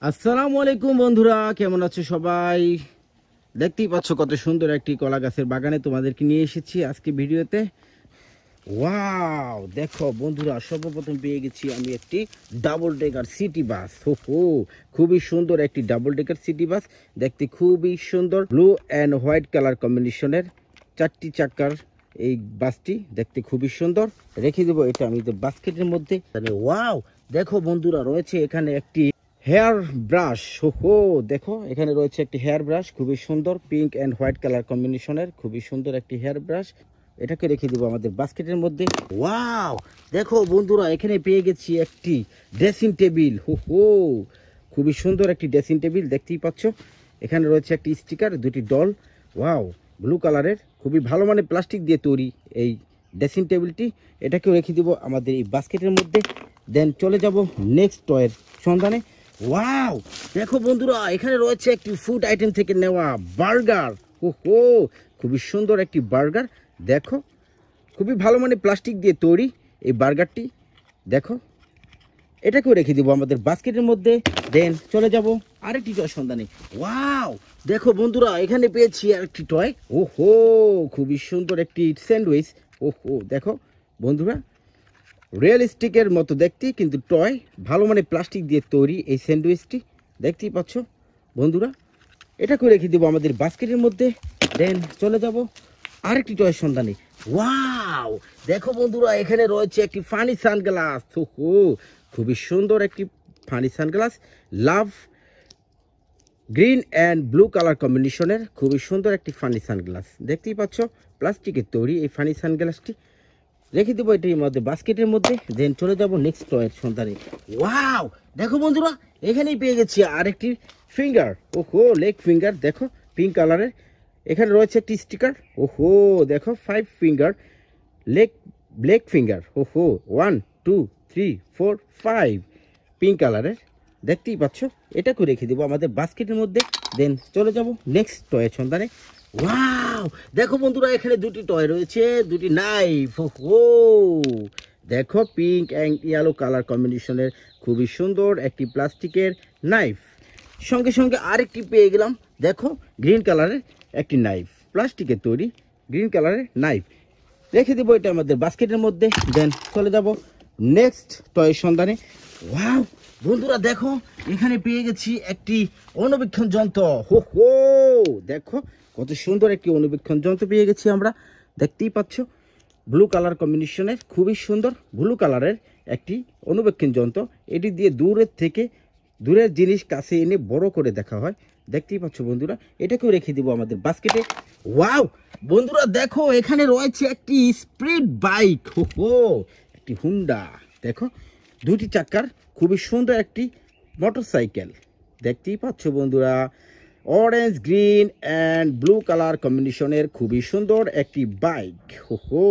আসসালামু আলাইকুম বন্ধুরা, কেমন আছো সবাই? দেখতেই পাচ্ছ কত সুন্দর একটি কলা গাছের বাগানে তোমাদেরকে নিয়ে এসেছি আজকে ভিডিওতে। ওয়াও, দেখো বন্ধুরা, সর্বপ্রথম পেয়ে গেছি আমি একটি ডাবল ডেকার সিটি বাস। হো, খুবই সুন্দর একটি ডাবল ডেকার সিটি বাস। দেখতে খুবই সুন্দর, ব্লু অ্যান্ড হোয়াইট কালার কম্বিনেশনের 4টি চাকার এই বাসটি দেখতে খুবই সুন্দর। রেখে দেবো এটা আমি বাস্কেটের মধ্যে। ওয়াও, দেখো বন্ধুরা, রয়েছে এখানে একটি হেয়ার ব্রাশ। হো, দেখো এখানে রয়েছে একটি হেয়ার ব্রাশ, খুবই সুন্দর, পিঙ্ক অ্যান্ড হোয়াইট কালার কম্বিনেশনের খুবই সুন্দর একটি হেয়ার ব্রাশ। এটাকে রেখে দিব আমাদের বাস্কেটের মধ্যে। ওয়াও, দেখো বন্ধুরা, এখানে পেয়ে গেছি একটি ড্রেসিং টেবিল। হো, খুবই সুন্দর একটি ড্রেসিং টেবিল দেখতেই পাচ্ছ। এখানে রয়েছে একটি স্টিকার, দুটি ডল। ওয়াও, ব্লু কালারের খুবই ভালো মানে প্লাস্টিক দিয়ে তৈরি এই ড্রেসিং টেবিলটি। এটাকেও রেখে দিব আমাদের এই বাস্কেটের মধ্যে। দেন চলে যাব নেক্সট টয়ের সন্ধানে। ওয়াও, দেখো বন্ধুরা, এখানে রয়েছে একটি ফুড আইটেম থেকে নেওয়া বার্গার। হো, খুবই সুন্দর একটি বার্গার। দেখো খুবই ভালো মানে প্লাস্টিক দিয়ে তৈরি এই বার্গারটি। দেখো এটাকেও রেখে দিব আমাদের বাস্কেটের মধ্যে। দেন চলে যাব আরেকটি টয় সন্ধানে। ওয়াও, দেখো বন্ধুরা, এখানে পেয়েছি আরেকটি টয়। ওহো, খুবই সুন্দর একটি স্যান্ডউইচ। ওহো, দেখো বন্ধুরা, রিয়েলিস্টিকের মতো দেখতে, কিন্তু টয়, ভালো মানে প্লাস্টিক দিয়ে তৈরি এই স্যান্ডউইচটি দেখতেই পাচ্ছ বন্ধুরা। এটাকেও রেখে দেবো আমাদের বাস্কেটের মধ্যে। দেন চলে যাব আরেকটি টয়ের সন্ধানে। ওয়াও, দেখো বন্ধুরা, এখানে রয়েছে একটি ফানি সানগ্লাস। ওহো, খুবই সুন্দর একটি funny sunglass, love green and blue colour কম্বিনেশনের খুবই সুন্দর একটি ফানি সানগ্লাস দেখতেই পাচ্ছ, প্লাস্টিকের তৈরি এই ফানি সানগ্লাসটি। রেখে দেবো এটি আমাদের বাস্কেটের মধ্যে। দেন চলে যাব নেক্সট টয়ের সন্ধানে। ওয়াও, দেখো বন্ধুরা, এখানেই পেয়ে গেছি আরেকটি ফিঙ্গার। ওহো, লেগ ফিঙ্গার, দেখো পিঙ্ক কালারের। এখানে রয়েছে একটি স্টিকার। ওহো, দেখো 5 ফিঙ্গার লেগ ফিঙ্গার। ওহো, 1 2 3 4 5 পিঙ্ক কালারের দেখতেই পাচ্ছ। এটাকে রেখে দেবো আমাদের বাস্কেটের মধ্যে। দেন চলে যাব নেক্সট টয়ের সন্ধানে। ওয়াও, দেখো বন্ধুরা, এখানে দুটি টয় রয়েছে, দুটি নাইফ। ও, দেখো পিঙ্ক অ্যান্ড ইয়েলো কালার কম্বিনেশনের খুবই সুন্দর একটি প্লাস্টিকের নাইফ। সঙ্গে সঙ্গে আরেকটি পেয়ে গেলাম, দেখো গ্রিন কালারের একটি নাইফ, প্লাস্টিকের তৈরি গ্রিন কালারের নাইফ। রেখে দেবো এটা আমাদের বাস্কেটের মধ্যে। দেন চলে যাব নেক্সট টয়ের সন্ধানে। ওয়াও বন্ধুরা, দেখো এখানে পেয়ে গেছি একটি অনুবীক্ষণ যন্ত্র। হো, দেখো কত সুন্দর একটি অনুবীক্ষণ যন্ত্র পেয়ে গেছি আমরা, দেখতেই পাচ্ছ ব্লু কালার কম্বিনেশনের খুবই সুন্দর ব্লু কালারের একটি অনুবীক্ষণ যন্ত্র। এটি দিয়ে দূরের জিনিস কাছে এনে বড় করে দেখা হয়, দেখতেই পাচ্ছ বন্ধুরা। এটাকেও রেখে দিব আমাদের বাস্কেটে। ওয়াও বন্ধুরা, দেখো এখানে রয়েছে একটি স্পিড বাইক। হো, একটি হুন্ডা, দেখো দুটি চাকার খুবই সুন্দর একটি মোটরসাইকেল দেখতেই পাচ্ছ বন্ধুরা। Orange green and blue colour কম্বিনেশনের খুবই সুন্দর একটি বাইক। হো,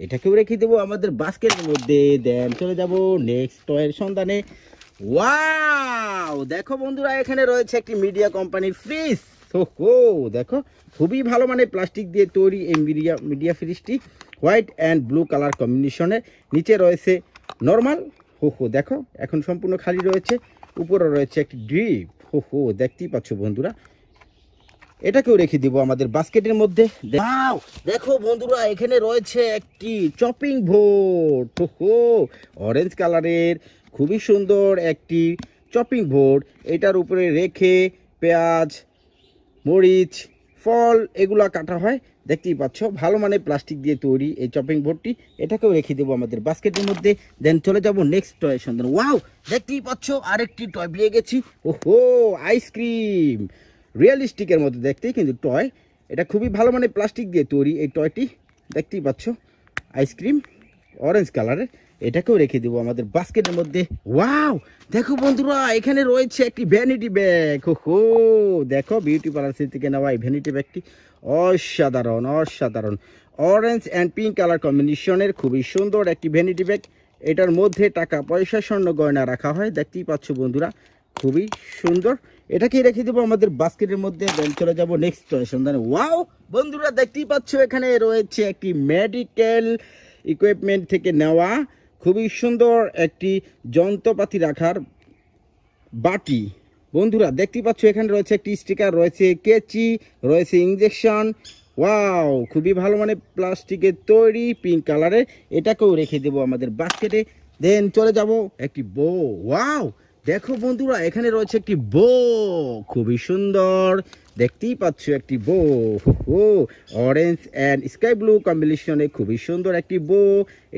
এটাকেও রেখে দেবো আমাদের বাস্কেটের মধ্যে। দেন চলে যাব নেক্সট টয়ের সন্ধানে। ওয়াও, দেখো বন্ধুরা, এখানে রয়েছে একটি মিডিয়া কোম্পানির ফ্রিজ। হো, দেখো খুবই ভালো মানে প্লাস্টিক দিয়ে তৈরি এই মিডিয়া ফ্রিজটি, হোয়াইট অ্যান্ড ব্লু কালার কম্বিনেশনের। নিচে রয়েছে নর্মাল। হো, দেখো এখন সম্পূর্ণ খালি রয়েছে, উপরে রয়েছে একটি ড্রিপ। হো, দেখতেই পাচ্ছ বন্ধুরা। এটাকেও রেখে দিব আমাদের বাস্কেটের মধ্যে। ওয়াও, দেখো বন্ধুরা, এখানে রয়েছে একটি চপিং বোর্ড। হো, অরেঞ্জ কালারের খুবই সুন্দর একটি চপিং বোর্ড। এটার উপরে রেখে পেঁয়াজ, মরিচ, ফল এগুলা কাটা হয়, দেখতেই পাচ্ছ ভালো মানে প্লাস্টিক দিয়ে তৈরি এই চপিং বোর্ডটি। এটাকেও রেখে দেবো আমাদের বাস্কেটের মধ্যে। দেন চলে যাব নেক্সট টয়ের সন্ধান। ওয়াও, দেখতেই পাচ্ছ আরেকটি টয় পেয়ে গেছি। ওহো, আইসক্রিম, রিয়েলিস্টিকের মতো দেখতে কিন্তু টয়। এটা খুবই ভালো মানে প্লাস্টিক দিয়ে তৈরি এই টয়টি, দেখতেই পাচ্ছ আইসক্রিম অরেঞ্জ কালারের। এটাকেও রেখে দেবো আমাদের বাস্কেটের মধ্যে। ওয়াও, দেখো বন্ধুরা, এখানে রয়েছে একটি ভ্যানিটি ব্যাগ। হো, দেখো বিউটি পার্লার থেকে নেওয়া এই ভ্যানিটি ব্যাগটি অসাধারণ অসাধারণ অরেঞ্জ অ্যান্ড পিঙ্ক কালার কম্বিনেশনের খুবই সুন্দর একটি ভ্যানিটি ব্যাগ। এটার মধ্যে টাকা পয়সা স্বর্ণ গয়না রাখা হয়, দেখতেই পাচ্ছ বন্ধুরা, খুবই সুন্দর। এটাকেই রেখে দেবো আমাদের বাস্কেটের মধ্যে। দেন চলে যাবো নেক্সট সন্ধানে। ওয়াও বন্ধুরা, দেখতেই পাচ্ছ এখানে রয়েছে একটি মেডিকেল ইকুইপমেন্ট থেকে নেওয়া খুবই সুন্দর একটি যন্ত্রপাতি রাখার বাটি। বন্ধুরা দেখতেই পাচ্ছ এখানে রয়েছে একটি স্টিকার, রয়েছে কেচি, রয়েছে ইনজেকশন। ওয়াও, খুবই ভালো মানে প্লাস্টিকের তৈরি, পিঙ্ক কালারের। এটাকেও রেখে দেবো আমাদের বাস্কেটে। দেন চলে যাব একটি বো। ওয়াও, দেখো বন্ধুরা এখানে রয়েছে একটি বো, খুবই সুন্দর। দেখতেই পাচ্ছ একটি বো, ও অরেঞ্জ অ্যান্ড স্কাই ব্লু কম্বিনেশনে খুবই সুন্দর একটি বো।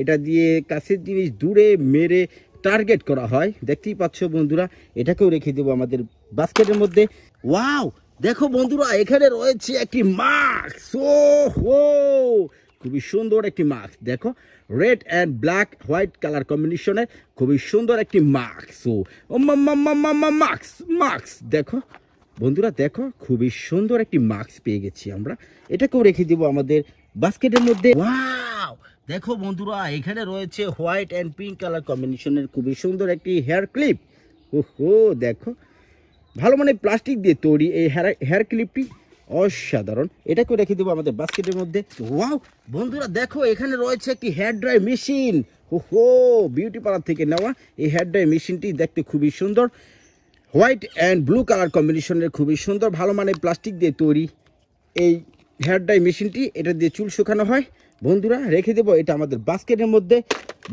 এটা দিয়ে কাছের জিনিস দূরে মেরে টার্গেট করা হয়। দেখতেই পাচ্ছ বন্ধুরা, এটাকেও রেখে দেবো আমাদের বাস্কেটের মধ্যে। ওয়াও, দেখো বন্ধুরা এখানে রয়েছে একটি মাস্ক। ও হো, খুবই সুন্দর একটি মাস্ক। দেখো red and black white colour কম্বিনেশনের খুবই সুন্দর একটি মাস্ক। ও মাস্ক মাস্ক, দেখো বন্ধুরা, দেখো খুবই সুন্দর একটি মাস্ক পেয়ে গেছি আমরা। এটাকেও রেখে দিব আমাদের বাস্কেটের মধ্যে। ওয়াও, দেখো বন্ধুরা এখানে রয়েছে হোয়াইট অ্যান্ড পিঙ্ক কালার কম্বিনেশনের খুবই সুন্দর একটি হেয়ার ক্লিপ। ওহো, দেখো ভালো মানে প্লাস্টিক দিয়ে তৈরি এই হেয়ার ক্লিপটি, অসাধারণ। এটাকেও রেখে দেবো আমাদের বাস্কেটের মধ্যে। ওয়াও বন্ধুরা, দেখো এখানে রয়েছে একটি হেয়ার ড্রাই মেশিন। ওহো, বিউটি পার্লার থেকে নেওয়া এই হেয়ার ড্রাই মেশিনটি দেখতে খুবই সুন্দর, হোয়াইট অ্যান্ড ব্লু কালার কম্বিনেশনের খুবই সুন্দর, ভালো মানের প্লাস্টিক দিয়ে তৈরি এই হেয়ার ড্রাই মেশিনটি। এটা দিয়ে চুল শুকানো হয়। বন্ধুরা রেখে দেবো এটা আমাদের বাস্কেটের মধ্যে।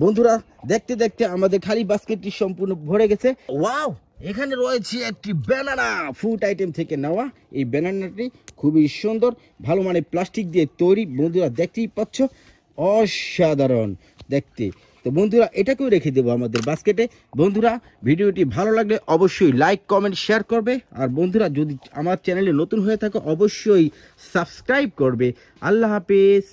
বন্ধুরা দেখতে দেখতে আমাদের খালি বাস্কেটটি সম্পূর্ণ ভরে গেছে। ওয়াও, এখানে রয়েছে একটি ব্যানানা, ফ্রুট আইটেম থেকে নেওয়া এই ব্যানানাটি খুবই সুন্দর, ভালো মানের প্লাস্টিক দিয়ে তৈরি। বন্ধুরা দেখতেই পাচ্ছ, অসাধারণ দেখতে। তো বন্ধুরা এটাকেও রেখে দেবো আমাদের বাস্কেটে। বন্ধুরা ভিডিওটি ভালো লাগলে অবশ্যই লাইক কমেন্ট শেয়ার করবে। আর বন্ধুরা যদি আমার চ্যানেলে নতুন হয়ে থাকে অবশ্যই সাবস্ক্রাইব করবে। আল্লাহ হাফেজ।